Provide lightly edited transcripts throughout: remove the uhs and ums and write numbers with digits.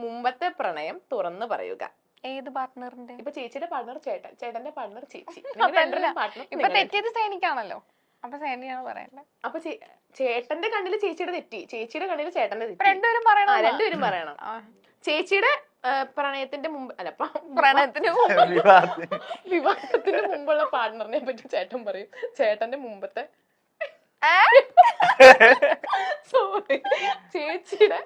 മുമ്പത്തെ പ്രണയം തുറന്നു പറയുക. ഏത് പാർട്ട്ണറിന്റെ? ഇപ്പൊ ചേച്ചിയുടെ പാർട്ണർ ചേട്ടൻ, ചേട്ടന്റെ പാർട്ണർ ചേച്ചി. ഇപ്പൊ തെറ്റിയത് സേനിക്കാണല്ലോ, അപ്പൊ സേനിയാണ് പറയണ്ടേ. അപ്പൊ ചേട്ടന്റെ കണ്ണില് ചേച്ചിയുടെ തെറ്റി, ചേച്ചിയുടെ കണ്ണില് ചേട്ടന്റെ തെറ്റി. രണ്ടുപേരും പറയണം. രണ്ടുപേരും പറയണം. ചേച്ചിയുടെ പ്രണയത്തിന്റെ മുമ്പ് അല്ല പ്രണയത്തിന് വിവാഹത്തിന് മുമ്പുള്ള പാർട്ണറിനെ പറ്റി ചേട്ടൻ പറയും. ചേട്ടന്റെ മുമ്പത്തെ സോറി ചേച്ചിയുടെ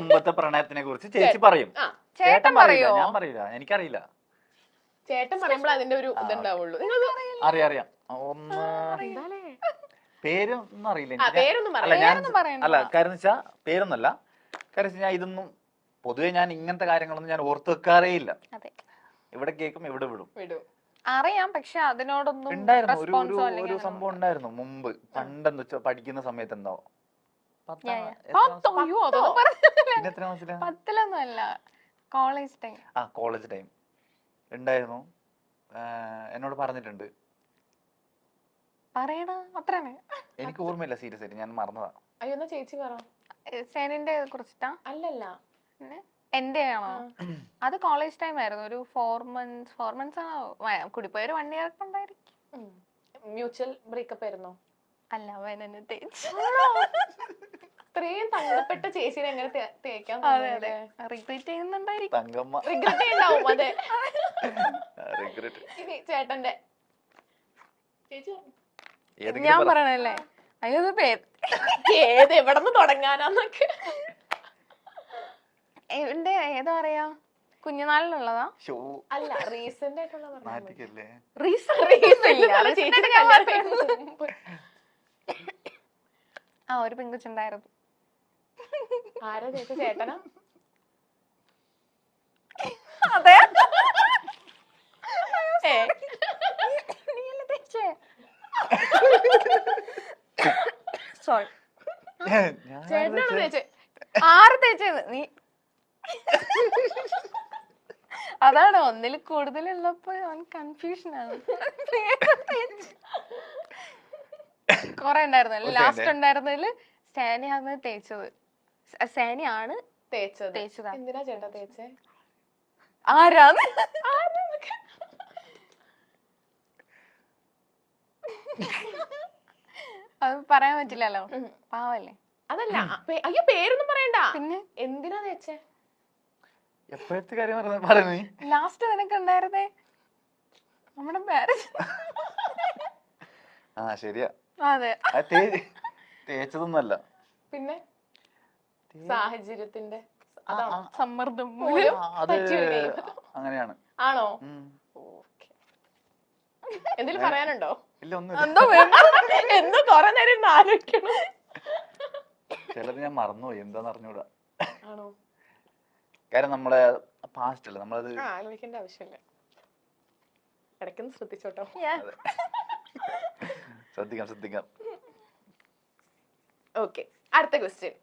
മുമ്പത്തെ പ്രണയത്തിനെ കുറിച്ച് ചേച്ചി പറയും. ചേട്ടൻ പറയോ? ഞാൻ പറയില്ല, എനിക്കറിയില്ല. ചേട്ടൻ പറയുമ്പോൾ അതിന്റെ ഒരു ഇതുണ്ടാവുള്ളൂ. അറിയാം. ഒന്ന് പേരൊന്നും അറിയില്ല. അല്ല കാര്യം വെച്ചാ പേരൊന്നല്ല, കാര്യം ഞാൻ ഇതൊന്നും പൊതുവെ ഞാൻ ഇങ്ങനത്തെ കാര്യങ്ങളൊന്നും ഞാൻ ഓർത്ത് വെക്കാറേ ഇല്ല. ഇവിടെ കേൾക്കും, ഇവിടെ വിടും. അറിയാം, പക്ഷെ അതിനോടൊന്നും ഉണ്ടായിരുന്നു ഒരു സംഭവം ഉണ്ടായിരുന്നു മുമ്പ്, പണ്ടെന്ന് വെച്ചാ പഠിക്കുന്ന സമയത്ത്. എന്തോ 10ലൊന്നും അല്ല, കോളേജ് ടൈം. കോളേജ് ടൈം ഉണ്ടായിരുന്നു. എന്നോട് പറഞ്ഞിട്ടുണ്ട്. പറയണ അത്രയാണ്. എനിക്ക് ഓർമ്മയില്ല, സീരിയസ് ആയിട്ട് ഞാൻ മറന്നതാ. അയ്യോ, ചേച്ചി പറ. സേനിന്റെ കുറിച്ചിട്ടാ? അല്ലല്ല, എന്റെ ആണോ? അത് കോളേജ് ടൈം ആയിരുന്നു. ഒരു 4 months ആണോ കൂടിപ്പോയ, ഒരു 1 year ഉണ്ടായിരിക്കും. മ്യൂച്വൽ ബ്രേക്കപ്പ് ആയിരുന്നോ? അല്ല, അവൻ എന്നെ തേച്ചു. ഇത്രയും തങ്കപ്പെട്ട ചേച്ചിനെ എങ്ങനെ തേക്കാൻ? റിഗ്രറ്റ് ചെയ്യുന്നുണ്ടായിരിക്കും. റിഗ്രറ്റ് ഉണ്ടാവും. അതെ, ഇനി ചേട്ടന്റെ ചേച്ചി ഞാൻ പറയണല്ലേ. അയ്യോ, ഏത് എവിടെ നിന്ന് തുടങ്ങാനാന്നൊക്കെ. എന്റെ ഏതാ പറയാ, കുഞ്ഞുനാളിലുള്ളതാ? അല്ല, റീസെന്റ് ആയിട്ടുള്ള ഒരു പെൺകുച്ചുണ്ടായിരുന്നു. ആരാ ചേച്ചി? ചേട്ടനാ? അതെ. സോറി, ചേട്ടനാണോ ചേച്ചി? ആറ് തേച്ചത് നീ? അതാണ്, ഒന്നിൽ കൂടുതലുള്ളപ്പോ അവൻ കൺഫ്യൂഷനാണ്. കൊറേ ഉണ്ടായിരുന്നു. ലാസ്റ്റ് ഉണ്ടായിരുന്നതില് സാനിയാണ് തേച്ചത്. സാനിയാണ് തേച്ചതാ. എന്തിനാ ചേട്ടാ തേച്ചേ? ആരാന്ന് അത് പറയാൻ പറ്റില്ലല്ലോ, പാവല്ലേ. അതല്ല, അയ്യോ പേരൊന്നും പറയണ്ട. പിന്നെ എന്തിനാ തേച്ചേ? എപ്പോഴത്തെ കാര്യം പറയുന്നേ? ലാസ്റ്റ് നിനക്ക് ഉണ്ടായിരുന്നേ നമ്മുടെ മാരേജ്. ശരിയാ. അതെ, തേച്ചതൊന്നുമല്ല, പിന്നെ സാഹചര്യത്തിന്റെ സമ്മർദ്ദം. അത് അങ്ങനെയാണ്. ആണോ? എന്തെങ്കിലും പറയാനുണ്ടോ? ഇല്ല, ഒന്നും. എന്തോ കൊറേ നേരം ആലോചിക്കണം. ചിലത് ഞാൻ മറന്നുപോയി, എന്താന്ന് അറിഞ്ഞൂടാ. ആണോ? കാര്യം നമ്മളെ പാസ്റ്റ് അല്ലേ, നമ്മളത് ആലോചിക്കേണ്ട ആവശ്യമില്ല. ഇടയ്ക്കൊന്ന് ശ്രദ്ധിച്ചോട്ടോ. ശ്രദ്ധിക്കാം. ഓക്കെ, അടുത്ത ക്വസ്റ്റ്യൻ.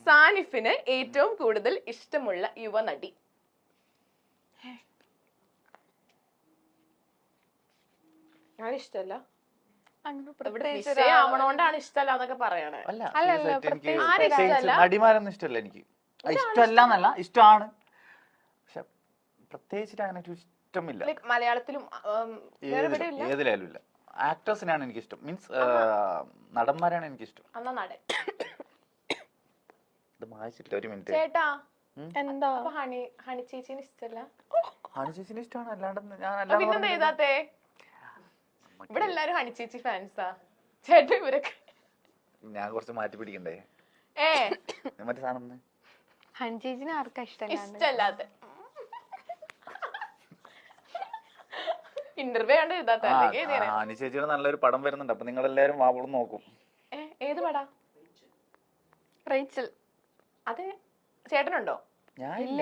സാനിഫിന് ഏറ്റവും കൂടുതൽ ഇഷ്ടമുള്ള യുവനടി? ഇഷ്ടല്ല, ആവണോണ്ടാണ് ഇഷ്ടല്ല എന്നൊക്കെ പറയണേ. നടിമാരൊന്നും ഇഷ്ടമല്ല എനിക്ക്. ഇഷ്ടമല്ല എന്നല്ല, ഇഷ്ടമാണ്, പക്ഷെ പ്രത്യേകിച്ചിട്ട് അങ്ങനെ ഒരു ഇഷ്ടമില്ല. മലയാളത്തിലും ഏതിലായാലും ഇല്ല. ആക്ടേഴ്സിനാണ് എനിക്ക് ഇഷ്ടം, മീൻസ് നടന്മാരാണ് എനിക്ക് ഇഷ്ടം. എന്നാ നടൻ. ഇത് വായിച്ചിട്ട് ഒരു മിനിറ്റ്. ചേട്ടാ, എന്താ ഹണി ചേച്ചിന് ഇഷ്ടല്ല? ഹണി ചേച്ചിന് ഇഷ്ടമാണ്, അല്ലാണ്ട് പിന്നെന്താ എഴുതാത്തെ? ഇവിടെ എല്ലാരും ഹണി ചേച്ചി ഫാൻസാ. ചേട്ടാ, ഇവരൊക്കെ ഞാൻ കുറച്ച് മാറ്റി പിടിക്കണ്ടേ? മറ്റേ സാധനം ഹണി ചേച്ചിന് ആർക്കാ ഇഷ്ടല്ലാത്ത? ഇന്റർവ്യൂ കണ്ട് എഴുതാത്ത? ഹണി ചേച്ചിയുടെ നല്ലൊരു പടം വരുന്നുണ്ട്, അപ്പൊ നിങ്ങൾ എല്ലാരും വാവോളം നോക്കും. ഏത് പടാ? റേച്ചൽ. അത് ചേട്ടനുണ്ടോ? ഇല്ല.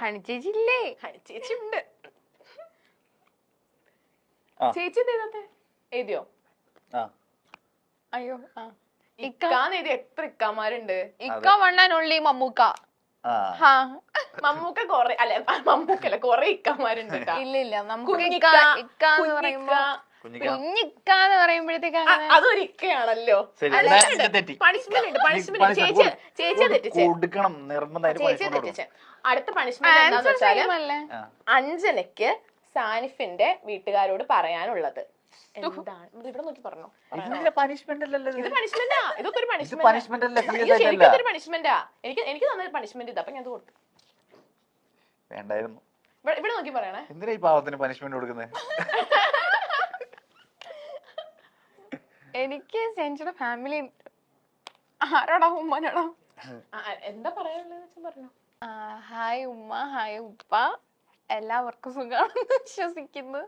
ഹണി ചേച്ചി ഇല്ലേ? ഹണി ചേച്ചി ഉണ്ട്. ചേച്ചി എഴുതാത്തെ? എഴുതിയോ? അയ്യോ, ഇക്കാന്ന് എഴുതി. എത്ര ഇക്കാമാരുണ്ട്? ഇക്ക വണ്ണാനുള്ളി മമ്മൂക്ക. മമ്മൂക്ക കൊറേ, അല്ലെ മമ്മൂക്കല്ല, കൊറേ ഇക്കമാരുണ്ട്. ഇല്ല, കുഞ്ഞിക്ക കുഞ്ഞിക്കാന്ന് പറയുമ്പോഴത്തേക്ക് അങ്ങനെ അതൊരിക്കയാണല്ലോ ശരി, എന്നാ തെറ്റി. പണിഷ്മെന്റ് ഉണ്ട് പണിഷ്മെന്റ് Punishment ചേച്ചിയെ തെറ്റിച്ചേ കൊടുക്കണം, നിർബന്ധമായിട്ട് ചേച്ചിയെ punishment കൊടുക്കണം. തെറ്റിച്ചേ അടുത്ത പണിഷ്മെന്റ് എന്താന്ന് വെച്ചാല് അല്ലേ ആ. അഞ്ജനയ്ക്ക് സാനിഫിന്റെ വീട്ടുകാരോട് പറയാനുള്ളത് എന്താണ് ഇത് ഇവിടെ നോക്കി പറഞ്ഞോ ഇതിന്റെ punishment അല്ലല്ലോ ഇത്. ഇത് പണിഷ്മെന്റാ ഇതൊക്കെ ഒരു ഇത് പണിഷ്മെന്റ് punishment അല്ല, serious ശരിക്കും ആയിട്ടല്ല. ഇതൊരു പണിഷ്മെന്റാ എനിക്ക് തന്ന പണിഷ്മെന്റ് ഇത് അപ്പൊ ഞാൻ അത് കൊടുത്തു വേണ്ടായിരുന്നു. ഇവിടെ നോക്കി പറയണേ എന്തിനാ ഈ പാവത്തിന് പണിഷ്മെന്റ് കൊടുക്കുന്നത്? എനിക്ക് സെഞ്ചുടെ ഫാമിലി ആരോടാ ഉമ്മനോടാ എന്താ പറയാനുള്ളത് വെച്ചാൽ പറഞ്ഞോ ഹായ് ഉമ്മ ഹായ് ഉപ്പ എല്ലാവർക്കും സുഖമാണെന്ന് വിശ്വസിക്കുന്നു.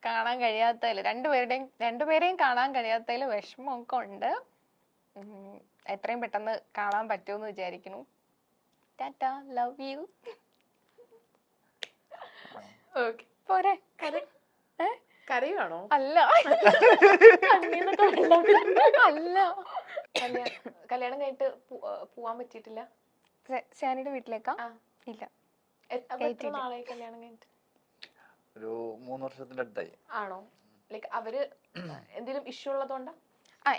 കാണാൻ കഴിയാത്തതിൽ രണ്ടുപേരെയും കാണാൻ കഴിയാത്തതിൽ വിഷമമൊക്കെ ഉണ്ട്. എത്രയും പെട്ടെന്ന് കാണാൻ പറ്റുമെന്ന് വിചാരിക്കുന്നു. Tata, love you. ഓക്കെ പോരെ? കരയുവാണോ അല്ല അല്ല കല്യാണം കഴിഞ്ഞിട്ട് പോവാൻ പറ്റിയിട്ടില്ല ഷാനിയുടെ വീട്ടിലേക്കാ? ആ. ഇല്ല. എത്ര നാളായി കല്യാണം കഴിഞ്ഞിട്ട്? ഒരു 3 വർഷത്തിന്റെ അടുത്തായി. ആണോ? ലൈക്ക് അവര് എന്തെങ്കിലും ഇഷ്യൂ ഉള്ളതുകൊണ്ടാ?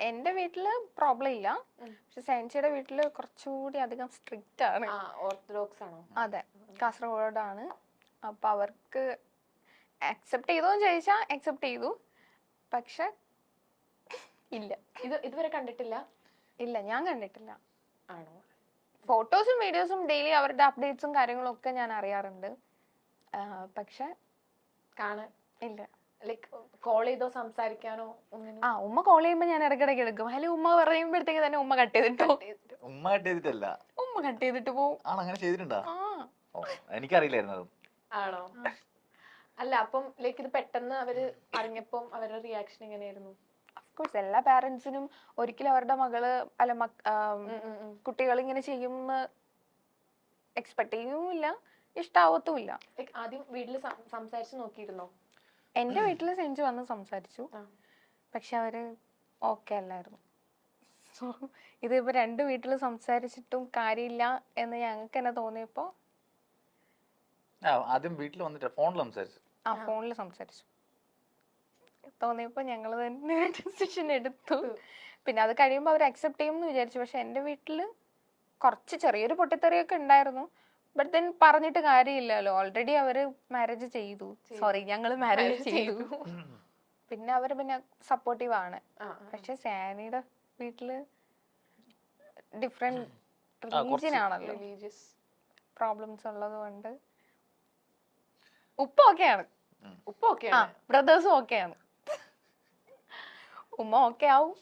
എന്റെ വീട്ടില് പ്രോബ്ലം ഇല്ല, പക്ഷെ സെൻസിയുടെ വീട്ടില് കുറച്ചുകൂടി അധികം സ്ട്രിക്റ്റ് ആണ്. ഓർത്തഡോക്സ് ആണോ? അതെ, കാസർഗോഡാണ്. അപ്പൊ അവർക്ക് അക്സെപ്റ്റ് ചെയ്തോന്ന് ചോദിച്ചാ അക്സെപ്റ്റ് ചെയ്തു, പക്ഷെ ഇല്ല. ഇതുവരെ കണ്ടിട്ടില്ല? ഇല്ല, ഞാൻ കണ്ടിട്ടില്ല. ആണോ? ഫോട്ടോസും വീഡിയോസും ഡെയിലി അവരുടെ അപ്ഡേറ്റ്സും കാര്യങ്ങളും ഒക്കെ ഞാൻ അറിയാറുണ്ട്, പക്ഷെ കാണാൻ ഇല്ല. ലൈക്ക് കോൾ ചെയ്തോ സംസാരിക്കാനോ ഒന്നിനും? ഉമ്മ കോൾ ചെയ്യുമ്പോ ഞാൻ ഇടയ്ക്കിടയ്ക്ക് എടുക്കും. ഹലോ ഉമ്മ പറയുമ്പോഴത്തേക്ക് തന്നെ ഉമ്മ കട്ട് ചെയ്തിട്ടോ. ഉമ്മ കട്ട് ചെയ്തിട്ടല്ല, ഉമ്മ കട്ട് ചെയ്തിട്ട് പോവും. ആണ് അങ്ങനെ ചെയ്തിട്ടുണ്ടോ? എനിക്കറിയില്ലായിരുന്നു അത്. ആണോ? അല്ല അപ്പം ലൈക്ക് ഇത് പെട്ടെന്ന് അവര് അറിഞ്ഞപ്പം അവരുടെ റിയാക്ഷൻ എങ്ങനെയായിരുന്നു? അഫ്കോഴ്സ് എല്ലാ പാരന്റ്സിനും ഒരിക്കലും അവരുടെ മകള് അല്ല കുട്ടികൾ ഇങ്ങനെ ചെയ്യുമെന്ന് എക്സ്പെക്ട് ചെയ്യുമില്ല, ഇഷ്ടാവത്തുമില്ല. ആദ്യം വീട്ടില് സംസാരിച്ചു നോക്കിയിരുന്നോ? എന്റെ വീട്ടില് സെഞ്ചു വന്ന് സംസാരിച്ചു, പക്ഷെ അവര് ഓക്കെ അല്ലായിരുന്നു. സോ ഇതിപ്പോ 2 വീട്ടില് സംസാരിച്ചിട്ടും കാര്യമില്ല എന്ന് ഞങ്ങൾക്ക് തന്നെ തോന്നിയപ്പോ ആദ്യം വീട്ടിൽ വന്നിട്ട് ഫോണിൽ സംസാരിച്ചു. ഫോണിൽ സംസാരിച്ചു തോന്നിയപ്പോ ഞങ്ങൾ തന്നെ ഡിസിഷൻ എടുത്തു. പിന്നെ അത് കഴിയുമ്പോൾ അവർ അക്സെപ്റ്റ് ചെയ്യും എന്ന് വിചാരിച്ചു. പക്ഷെ എന്റെ വീട്ടില് കുറച്ച് ചെറിയൊരു പൊട്ടിത്തെറിയൊക്കെ ഉണ്ടായിരുന്നു. ബട്ട് ദെൻ പറഞ്ഞിട്ട് കാര്യമില്ലല്ലോ, ഓൾറെഡി അവര് മാരേജ് ചെയ്തു. സോറി, ഞങ്ങൾ മാരേജ് ചെയ്തു. പിന്നെ അവര് സപ്പോർട്ടീവ് ആണ്. പക്ഷെ സാനിയുടെ വീട്ടില് ഡിഫറെന്റ് റിലീജിയൻ ആണല്ലോ, പ്രോബ്ലംസ് ഉള്ളത് കൊണ്ട്. ഉപ്പ ഓക്കെയാണ്, ഉപ്പ ഓക്കെയാണ്, ബ്രദേഴ്സും ഓക്കെയാണ്. ഉമ്മ ഓക്കെ ആവും.